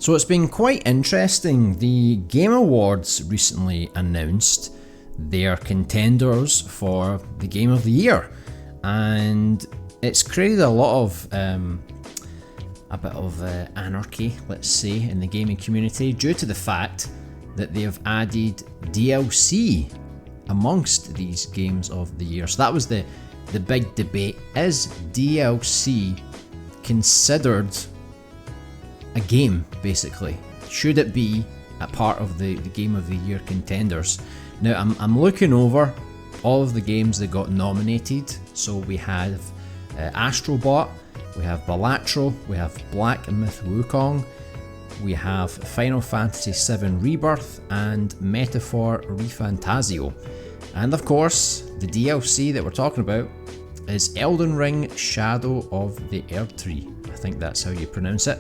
So it's been quite interesting. The Game Awards recently announced their contenders for the Game of the Year, and it's created a lot of a bit of anarchy, let's say, in the gaming community due to the fact that they have added DLC amongst these games of the year. So that was the big debate. Is DLC considered a game, basically? Should it be a part of the Game of the Year contenders? Now, I'm looking over all of the games that got nominated. So we have Astrobot, we have Balatro, we have Black Myth Wukong, we have Final Fantasy VII Rebirth, and Metaphor Refantasio. And of course, the DLC that we're talking about is Elden Ring Shadow of the Erdtree. I think that's how you pronounce it.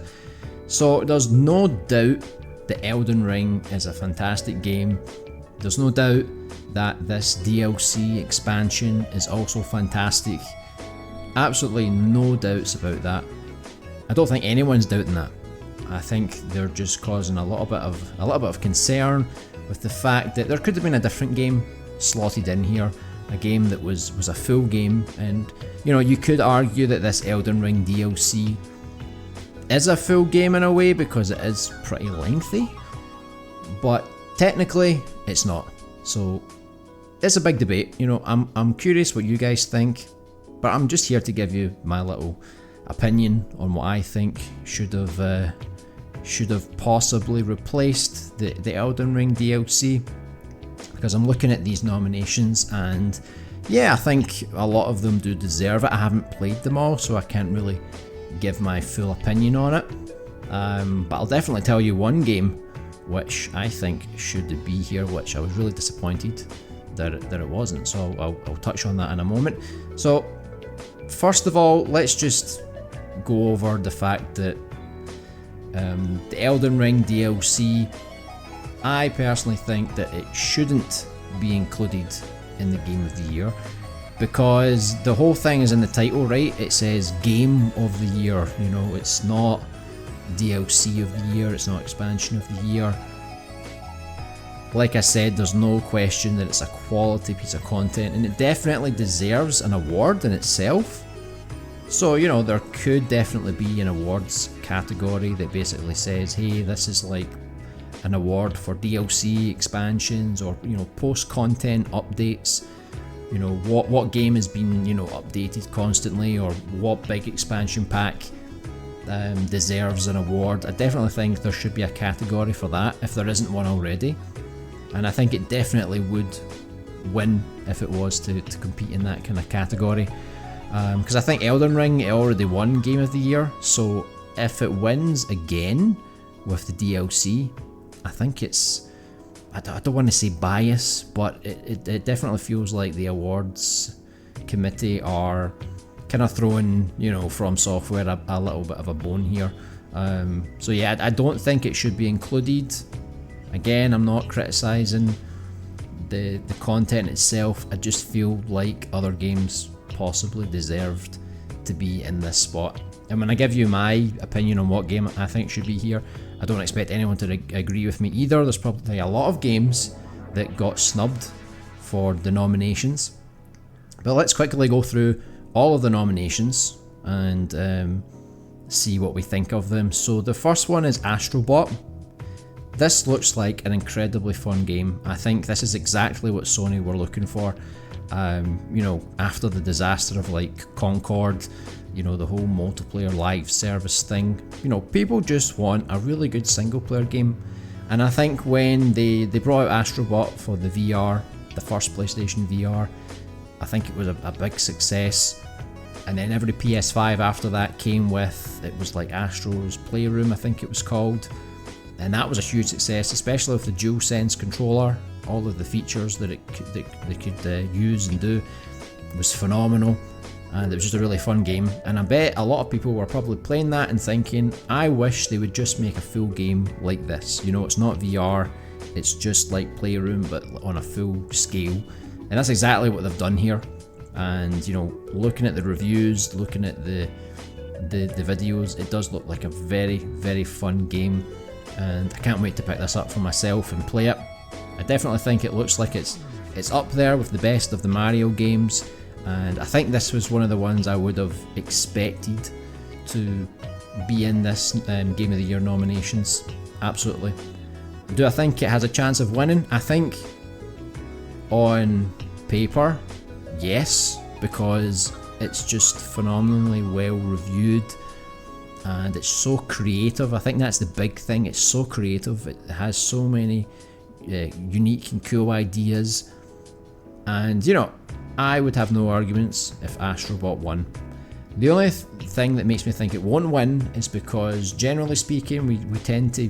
So there's no doubt that Elden Ring is a fantastic game. There's no doubt that this DLC expansion is also fantastic. Absolutely no doubts about that. I don't think anyone's doubting that. I think they're just causing a little bit of concern with the fact that there could have been a different game slotted in here, a game that was a full game, and you know, you could argue that this Elden Ring DLC is a full game in a way because it is pretty lengthy, but technically it's not. So it's a big debate. You know, I'm curious what you guys think, but I'm just here to give you my little opinion on what I think should have possibly replaced the Elden Ring DLC, because I'm looking at these nominations and yeah, I think a lot of them do deserve it. I haven't played them all, so I can't really give my full opinion on it, but I'll definitely tell you one game which I think should be here, which I was really disappointed that it wasn't. So I'll touch on that in a moment. So first of all, let's just go over the fact that the Elden Ring DLC, I personally think that it shouldn't be included in the Game of the Year, because the whole thing is in the title, right? It says Game of the Year, you know, it's not DLC of the year, it's not expansion of the year. Like I said, there's no question that it's a quality piece of content, and it definitely deserves an award in itself. So, you know, there could definitely be an awards category that basically says, hey, this is like an award for DLC expansions, or, you know, post-content updates. You know, what game has been, you know, updated constantly, or what big expansion pack deserves an award. I definitely think there should be a category for that if there isn't one already, and I think it definitely would win if it was to compete in that kind of category, because I think Elden Ring already won Game of the Year, so if it wins again with the DLC, I think it's, I don't want to say bias, but it definitely feels like the awards committee are kind of throwing, you know, From Software a little bit of a bone here. So yeah, I don't think it should be included. Again, I'm not criticising the content itself. I just feel like other games possibly deserved to be in this spot. And when I give you my opinion on what game I think should be here, I don't expect anyone to agree with me either. There's probably a lot of games that got snubbed for the nominations. But let's quickly go through all of the nominations and see what we think of them. So the first one is Astrobot. This looks like an incredibly fun game. I think this is exactly what Sony were looking for. You know, after the disaster of like Concord, you know, the whole multiplayer live service thing, you know, people just want a really good single player game. And I think when they brought out Astrobot for the VR, the first PlayStation VR, I think it was a big success. And then every PS5 after that came with, it was like Astro's Playroom, I think it was called. And that was a huge success, especially with the DualSense controller. All of the features that they could use and do was phenomenal. And it was just a really fun game, and I bet a lot of people were probably playing that and thinking, I wish they would just make a full game like this. You know, it's not VR, it's just like Playroom but on a full scale, and that's exactly what they've done here. And you know, looking at the reviews, looking at the videos, it does look like a very, very fun game. and I can't wait to pick this up for myself and play it. I definitely think it looks like it's up there with the best of the Mario games, and I think this was one of the ones I would have expected to be in this Game of the Year nominations. Absolutely. Do I think it has a chance of winning? I think on paper, yes, because it's just phenomenally well reviewed and it's so creative. I think that's the big thing. It's so creative. It has so many unique and cool ideas, and you know, I would have no arguments if Astrobot won. The only thing that makes me think it won't win is because, generally speaking, we tend to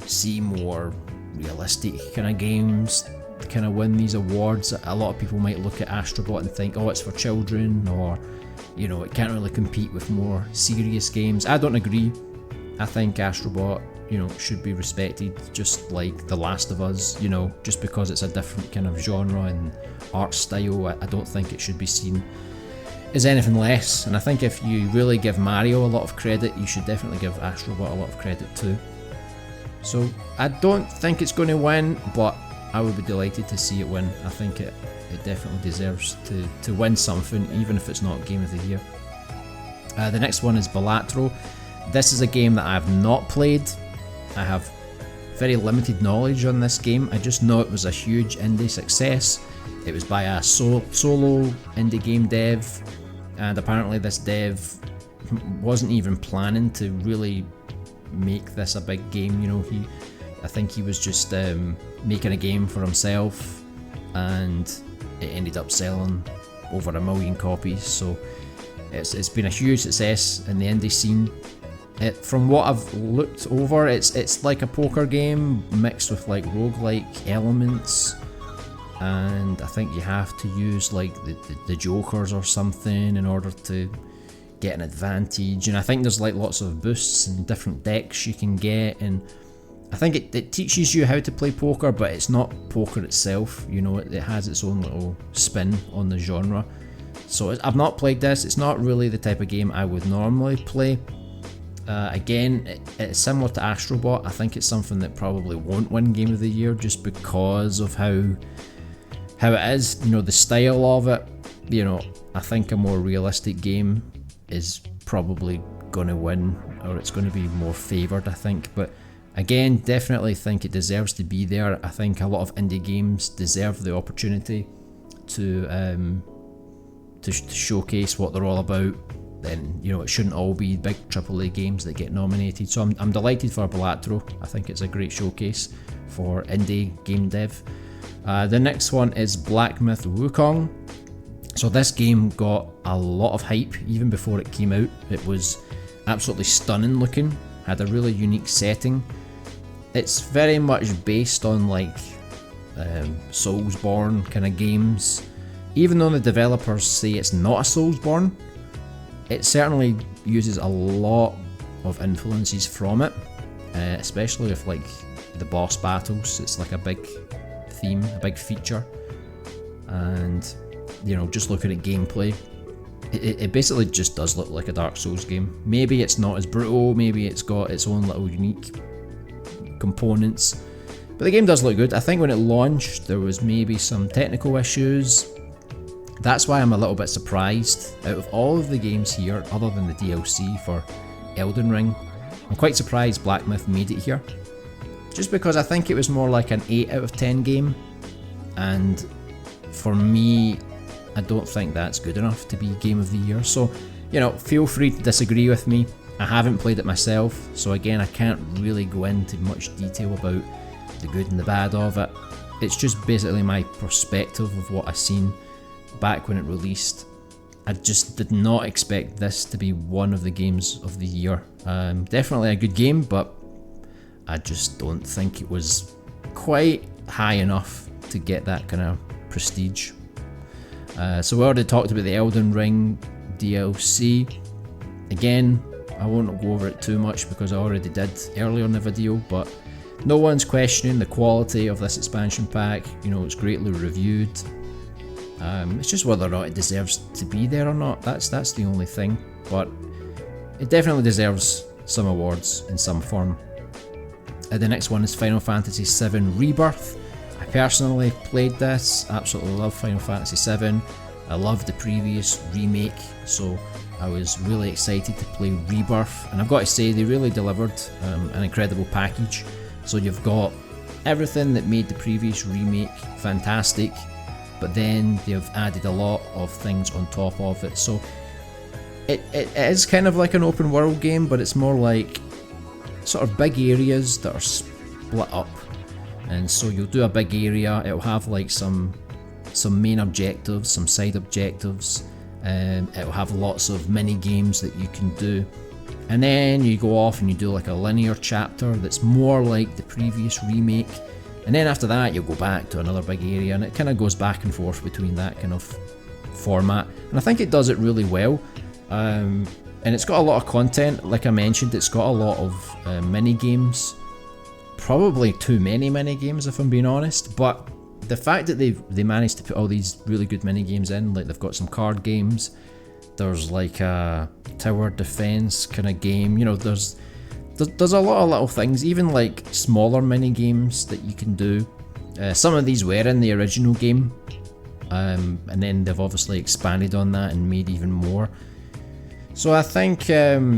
see more realistic kind of games kind of win these awards. A lot of people might look at Astrobot and think, oh, it's for children, or you know, it can't really compete with more serious games. I don't agree. I think Astrobot, you know, should be respected just like The Last of Us, you know, just because it's a different kind of genre and art style. I don't think it should be seen as anything less, and I think if you really give Mario a lot of credit, you should definitely give Astrobot a lot of credit too. So I don't think it's going to win, but I would be delighted to see it win. I think it definitely deserves to win something, even if it's not Game of the Year. The next one is Balatro. This is a game that I have not played. I have very limited knowledge on this game. I just know it was a huge indie success. It was by a solo indie game dev, and apparently this dev wasn't even planning to really make this a big game. You know, I think he was just making a game for himself, and it ended up selling over 1 million copies. So it's been a huge success in the indie scene. From what I've looked over, it's like a poker game mixed with like roguelike elements, and I think you have to use like the jokers or something in order to get an advantage, and I think there's like lots of boosts and different decks you can get, and I think it teaches you how to play poker, but it's not poker itself, you know, it has its own little spin on the genre. So I've not played this. It's not really the type of game I would normally play. Again, it's similar to Astrobot. I think it's something that probably won't win Game of the Year just because of how it is, you know, the style of it. You know, I think a more realistic game is probably going to win, or it's going to be more favoured, I think. But again, definitely think it deserves to be there. I think a lot of indie games deserve the opportunity to showcase what they're all about. Then, you know, it shouldn't all be big AAA games that get nominated. So I'm delighted for Balatro. I think it's a great showcase for indie game dev. The next one is Black Myth Wukong. So this game got a lot of hype even before it came out. It was absolutely stunning looking, had a really unique setting. It's very much based on like Soulsborne kind of games. Even though the developers say it's not a Soulsborne, it certainly uses a lot of influences from it, especially with like the boss battles. It's like a big theme, a big feature, and you know, just looking at gameplay, it basically just does look like a Dark Souls game. Maybe it's not as brutal, maybe it's got its own little unique components, but the game does look good. I think when it launched there was maybe some technical issues. That's why I'm a little bit surprised. Out of all of the games here, other than the DLC for Elden Ring, I'm quite surprised Black Myth made it here. Just because I think it was more like an 8 out of 10 game, and for me, I don't think that's good enough to be Game of the Year. So, you know, feel free to disagree with me. I haven't played it myself, so again, I can't really go into much detail about the good and the bad of it. It's just basically my perspective of what I've seen back when it released. I just did not expect this to be one of the games of the year. Definitely a good game, but I just don't think it was quite high enough to get that kind of prestige. So we already talked about the Elden Ring DLC. Again, I won't go over it too much because I already did earlier in the video, but no one's questioning the quality of this expansion pack. You know, it's greatly reviewed. It's just whether or not it deserves to be there or not. That's the only thing, but it definitely deserves some awards in some form. The next one is Final Fantasy VII Rebirth. I personally played this, absolutely love Final Fantasy VII. I loved the previous remake, so I was really excited to play Rebirth, and I've got to say they really delivered an incredible package. So you've got everything that made the previous remake fantastic, but then they've added a lot of things on top of it. So it is kind of like an open world game, but it's more like sort of big areas that are split up. And so you'll do a big area, it'll have like some main objectives, some side objectives, it'll have lots of mini games that you can do, and then you go off and you do like a linear chapter that's more like the previous remake, and then after that you'll go back to another big area, and it kind of goes back and forth between that kind of format, and I think it does it really well. And it's got a lot of content, like I mentioned, it's got a lot of mini games. Probably too many mini games if I'm being honest, but the fact that they managed to put all these really good mini games in, like they've got some card games, there's like a tower defense kind of game, you know, there's a lot of little things, even like smaller mini games that you can do. Some of these were in the original game, and then they've obviously expanded on that and made even more. So I think at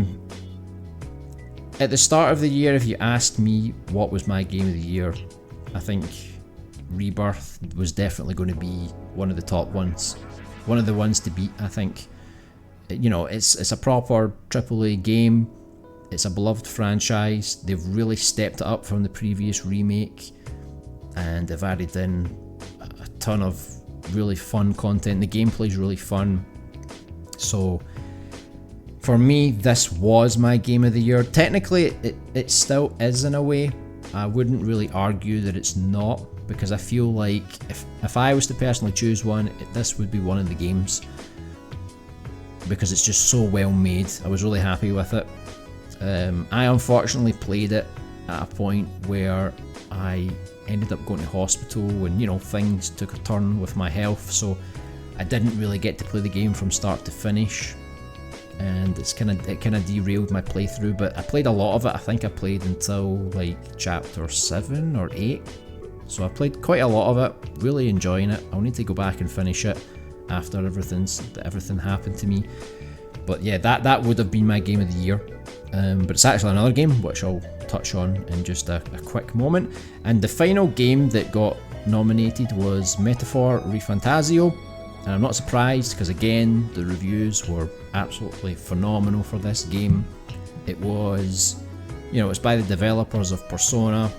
the start of the year, if you asked me what was my game of the year, I think Rebirth was definitely going to be one of the top ones, one of the ones to beat. I think, you know, it's a proper AAA game, it's a beloved franchise, they've really stepped it up from the previous remake, and they've added in a ton of really fun content. The gameplay's really fun, so for me, this was my game of the year. Technically, it still is in a way. I wouldn't really argue that it's not, because I feel like if I was to personally choose one, this would be one of the games, because it's just so well made. I was really happy with it. I unfortunately played it at a point where I ended up going to hospital, and you know, things took a turn with my health, so I didn't really get to play the game from start to finish, and it kind of derailed my playthrough. But I played a lot of it. I think I played until like chapter 7 or 8, so I played quite a lot of it, really enjoying it. I'll need to go back and finish it after everything happened to me. But yeah, that would have been my game of the year. But it's actually another game which I'll touch on in just a quick moment. And the final game that got nominated was Metaphor ReFantazio, and I'm not surprised, because again, the reviews were absolutely phenomenal for this game. It was, you know, it's by the developers of Persona,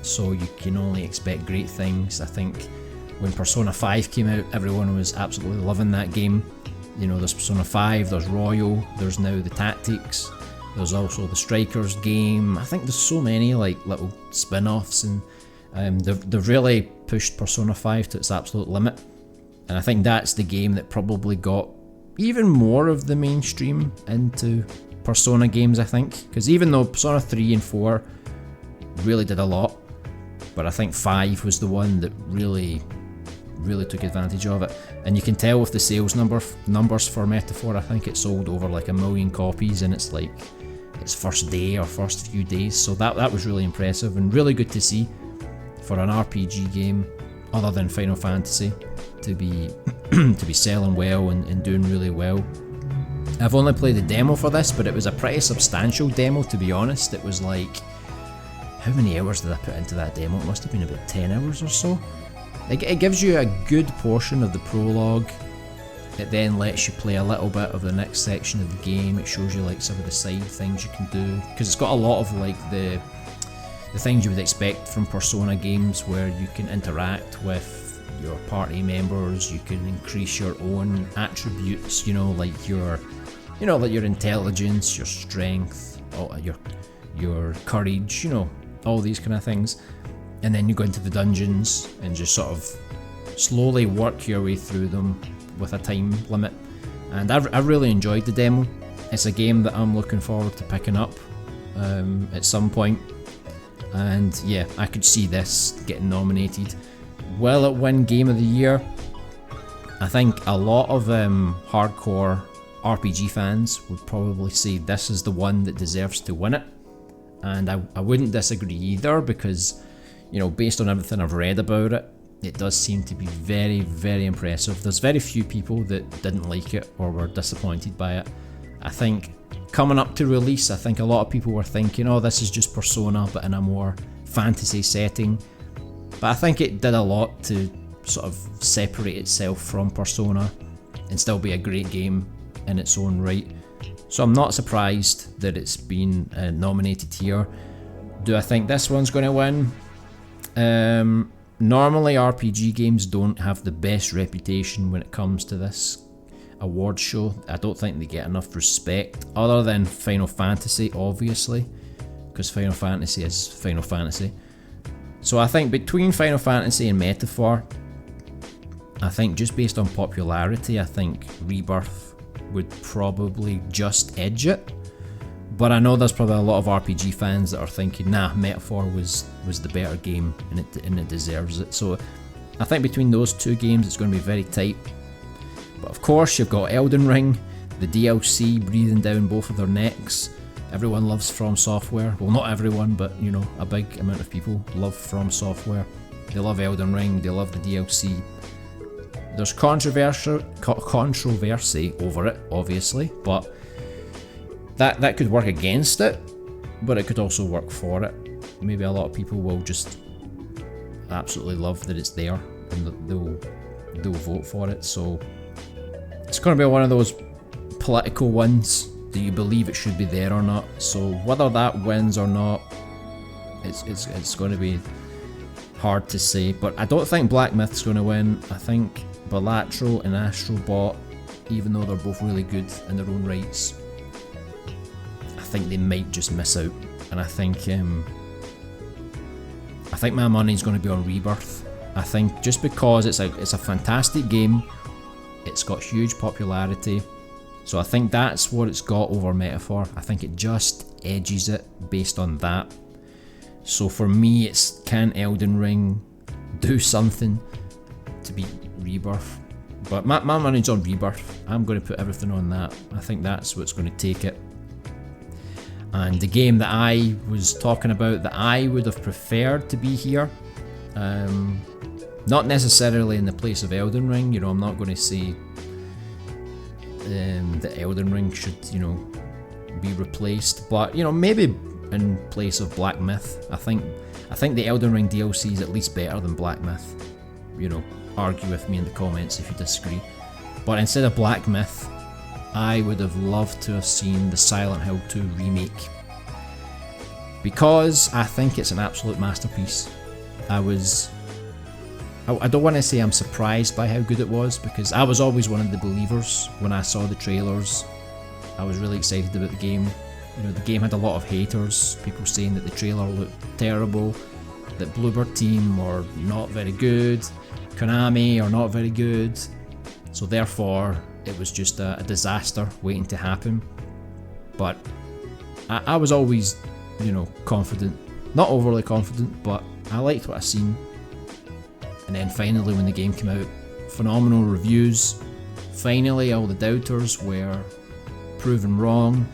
so you can only expect great things. I think when Persona 5 came out, everyone was absolutely loving that game. You know, there's Persona 5, there's Royal, there's now the Tactics, there's also the Strikers game. I think there's so many like little spin-offs, and they've really pushed Persona 5 to its absolute limit. And I think that's the game that probably got even more of the mainstream into Persona games, I think. Because even though Persona 3 and 4 really did a lot, but I think 5 was the one that really took advantage of it. And you can tell with the sales numbers for Metaphor. I think it sold over like 1 million copies, and it's like its first day or first few days. So that was really impressive and really good to see for an RPG game other than Final Fantasy to be to be selling well and doing really well. I've only played the demo for this, but it was a pretty substantial demo, to be honest. It was like, how many hours did I put into that demo? It must have been about 10 hours or so. It gives you a good portion of the prologue. It then lets you play a little bit of the next section of the game. It shows you like some of the side things you can do, because it's got a lot of like the things you would expect from Persona games, where you can interact with your party members, you can increase your own attributes, like your intelligence, your strength, your courage, all these kind of things. And then you go into the dungeons and just sort of slowly work your way through them with a time limit. And I really enjoyed the demo. It's a game that I'm looking forward to picking up at some point. And yeah, I could see this getting nominated. Will it win Game of the Year? I think a lot of hardcore RPG fans would probably say this is the one that deserves to win it. and I wouldn't disagree either, because, you know, based on everything I've read about it, it does seem to be very, very impressive. There's very few people that didn't like it or were disappointed by it. I think coming up to release, I think a lot of people were thinking, oh, this is just Persona but in a more fantasy setting. But I think it did a lot to sort of separate itself from Persona and still be a great game in its own right. So I'm not surprised that it's been nominated here. Do I think this one's going to win? Normally RPG games don't have the best reputation when it comes to this award show. I don't think they get enough respect, other than Final Fantasy, obviously, because Final Fantasy is Final Fantasy. So I think between Final Fantasy and Metaphor, I think just based on popularity, I think Rebirth would probably just edge it. But I know there's probably a lot of RPG fans that are thinking, nah, Metaphor was the better game and it deserves it. So I think between those two games it's going to be very tight. But of course you've got Elden Ring, the DLC breathing down both of their necks. Everyone loves From Software. Well, not everyone, but you know, a big amount of people love From Software. They love Elden Ring, they love the DLC. There's controversy over it, obviously, but that could work against it, but it could also work for it. Maybe a lot of people will just absolutely love that it's there and they'll vote for it. So it's going to be one of those political ones. Do you believe it should be there or not? So whether that wins or not, it's going to be hard to say. But I don't think Black Myth's going to win. I think Balatro and Astro Bot, even though they're both really good in their own rights, I think they might just miss out. And I think my money's going to be on Rebirth. I think just because it's a fantastic game, it's got huge popularity, so I think that's what it's got over Metaphor. I think it just edges it based on that. So for me, it's, can Elden Ring do something to beat Rebirth? But my money's on Rebirth. I'm going to put everything on that. I think that's what's going to take it. And the game that I was talking about that I would have preferred to be here, not necessarily in the place of Elden Ring, you know, I'm not going to say that Elden Ring should, you know, be replaced, but, you know, maybe in place of Black Myth. I think the Elden Ring DLC is at least better than Black Myth. You know, argue with me in the comments if you disagree. But instead of Black Myth, I would have loved to have seen the Silent Hill 2 remake, because I think it's an absolute masterpiece. I don't want to say I'm surprised by how good it was, because I was always one of the believers when I saw the trailers. I was really excited about the game. You know, the game had a lot of haters, people saying that the trailer looked terrible, that Bluebird team were not very good, Konami are not very good, so therefore it was just a disaster waiting to happen. But I was always, you know, confident. Not overly confident, but I liked what I seen. And then finally when the game came out, phenomenal reviews. Finally all the doubters were proven wrong.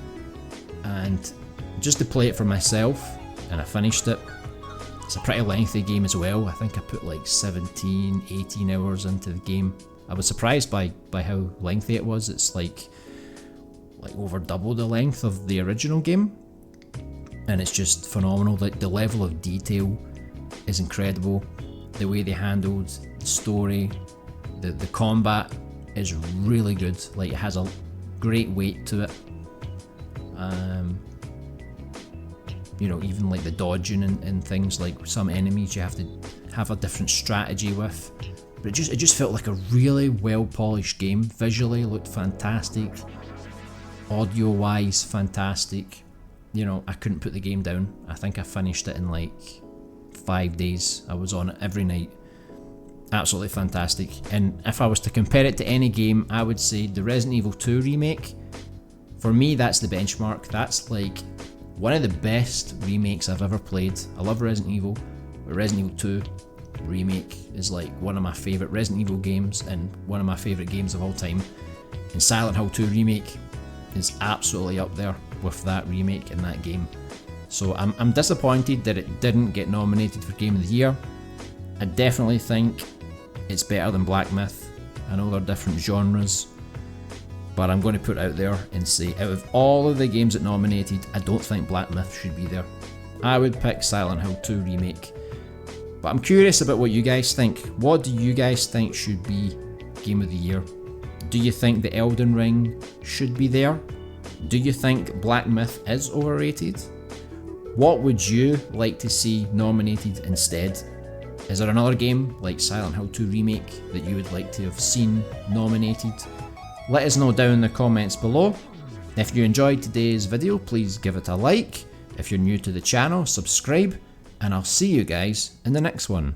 And just to play it for myself, and I finished it. It's a pretty lengthy game as well. I think I put like 17, 18 hours into the game. I was surprised by how lengthy it was. It's like over double the length of the original game, and it's just phenomenal. Like, the level of detail is incredible. The way they handled the story, the combat is really good. Like, it has a great weight to it. You know, even like the dodging and things, like some enemies you have to have a different strategy with. But it just felt like a really well polished game. Visually it looked fantastic. Audio wise, fantastic. You know, I couldn't put the game down. I think I finished it in like 5 days. I was on it every night. Absolutely fantastic. And if I was to compare it to any game, I would say the Resident Evil 2 remake. For me, that's the benchmark. That's like one of the best remakes I've ever played. I love Resident Evil, but Resident Evil 2 remake is like one of my favourite Resident Evil games and one of my favourite games of all time. And Silent Hill 2 remake is absolutely up there with that remake and that game. So I'm disappointed that it didn't get nominated for Game of the Year. I definitely think it's better than Black Myth. I know they're different genres, but I'm going to put it out there and say, out of all of the games that nominated, I don't think Black Myth should be there. I would pick Silent Hill 2 Remake. But I'm curious about what you guys think. What do you guys think should be Game of the Year? Do you think the Elden Ring should be there? Do you think Black Myth is overrated? What would you like to see nominated instead? Is there another game like Silent Hill 2 Remake that you would like to have seen nominated? Let us know down in the comments below. If you enjoyed today's video, please give it a like. If you're new to the channel, subscribe, and I'll see you guys in the next one.